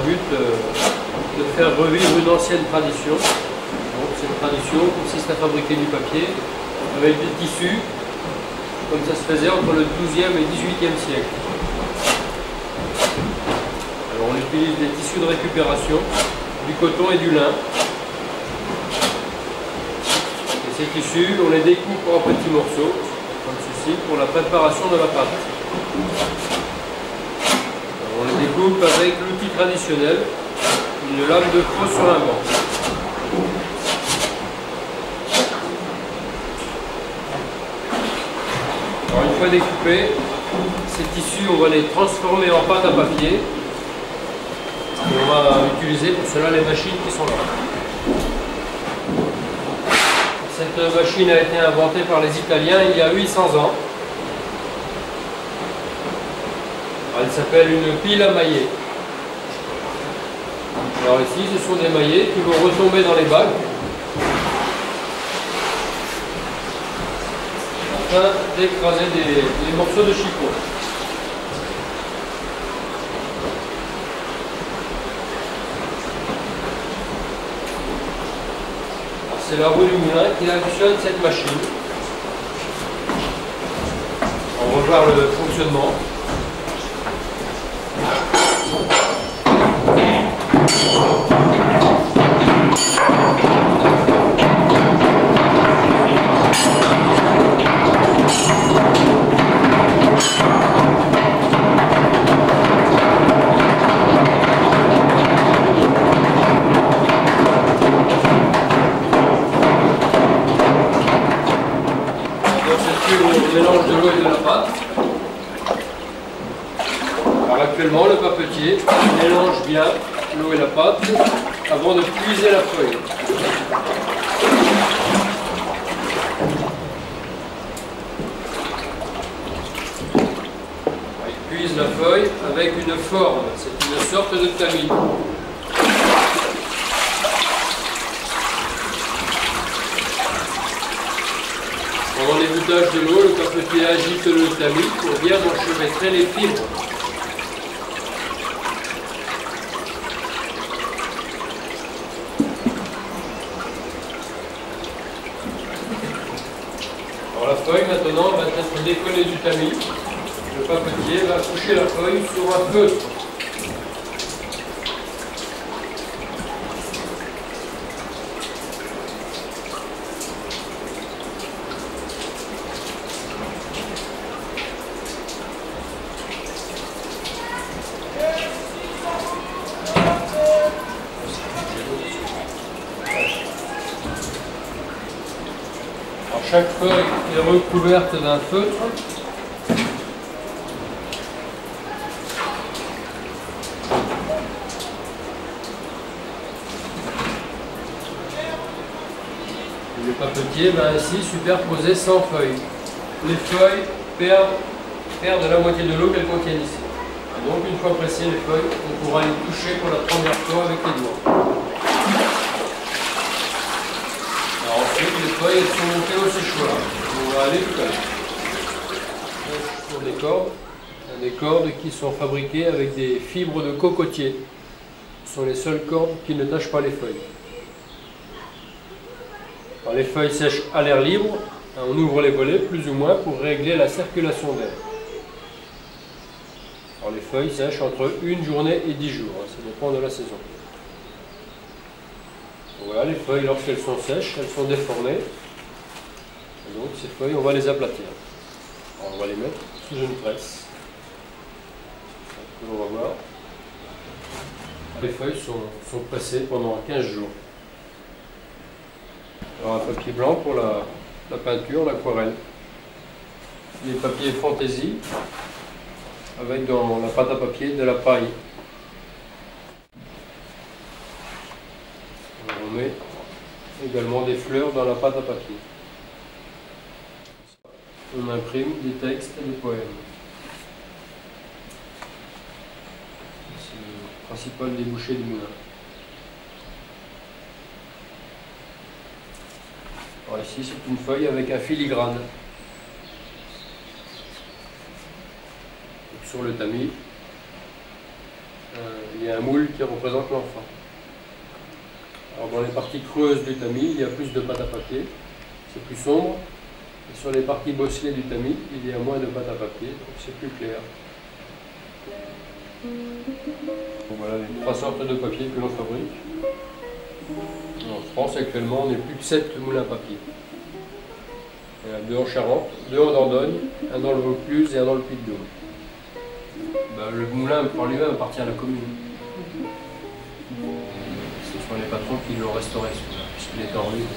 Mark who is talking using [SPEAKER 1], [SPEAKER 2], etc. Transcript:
[SPEAKER 1] but de faire revivre une ancienne tradition. Donc, cette tradition consiste à fabriquer du papier avec des tissus, comme ça se faisait entre le XIIe et XVIIIe siècle. Alors, on utilise des tissus de récupération, du coton et du lin. Et ces tissus, on les découpe en petits morceaux, comme ceci, pour la préparation de la pâte. Alors, on les découpe avec l'outil traditionnel, une lame de faux sur un banc. Alors, une fois découpés, ces tissus, on va les transformer en pâte à papier. Et on va utiliser pour cela les machines qui sont là. Cette machine a été inventée par les Italiens il y a 800 ans. Elle s'appelle une pile à mailler. Alors ici, ce sont des maillets qui vont retomber dans les bacs afin d'écraser les morceaux de chipot. C'est la roue du moulin qui actionne cette machine. On va voir le fonctionnement. On mélange de l'eau et de la pâte. Alors actuellement, le papetier mélange bien l'eau et la pâte avant de puiser la feuille. Il puise la feuille avec une forme, c'est une sorte de tamis. Pendant l'égouttage de l'eau, le papetier agite le tamis pour bien enchevêtrer les fibres. Alors la feuille maintenant va être décollée du tamis. Le papetier va coucher la feuille sur un feutre. Chaque feuille est recouverte d'un feutre. Le papetier va ainsi superposer 100 feuilles. Les feuilles perdent la moitié de l'eau qu'elles contiennent ici. Donc une fois pressées les feuilles, on pourra les toucher pour la première fois avec les doigts. Ensuite, les feuilles elles sont montées au séchoir. On va aller tout à l'heure. Ce sont des cordes qui sont fabriquées avec des fibres de cocotier. Ce sont les seules cordes qui ne tachent pas les feuilles. Alors, les feuilles sèchent à l'air libre. On ouvre les volets plus ou moins pour régler la circulation d'air. Alors, les feuilles sèchent entre 1 journée et 10 jours. Ça dépend de la saison. Voilà, les feuilles, lorsqu'elles sont sèches, elles sont déformées. Et donc ces feuilles, on va les aplatir. Alors, on va les mettre sous une presse. On va voir. Les feuilles sont pressées pendant 15 jours. Alors un papier blanc pour la peinture, l'aquarelle. Les papiers fantaisie, avec dans la pâte à papier de la paille. On met également des fleurs dans la pâte à papier. On imprime des textes et des poèmes. C'est le principal débouché du moulin. Alors ici, c'est une feuille avec un filigrane. Sur le tamis, il y a un moule qui représente l'enfant. Alors dans les parties creuses du tamis, il y a plus de pâte à papier, c'est plus sombre. Et sur les parties bosselées du tamis, il y a moins de pâte à papier, donc c'est plus clair. Donc voilà les 3 sortes de papier que l'on fabrique. En France actuellement, on est plus de 7 moulins à papier. Il y en a 2 en Charente, 2 en Dordogne, un dans le Vaucluse et un dans le Puy-de-Dôme. Le moulin par lui-même appartient à la commune. Ce sont les patrons qui l'ont restauré, puisqu'il est en ruine.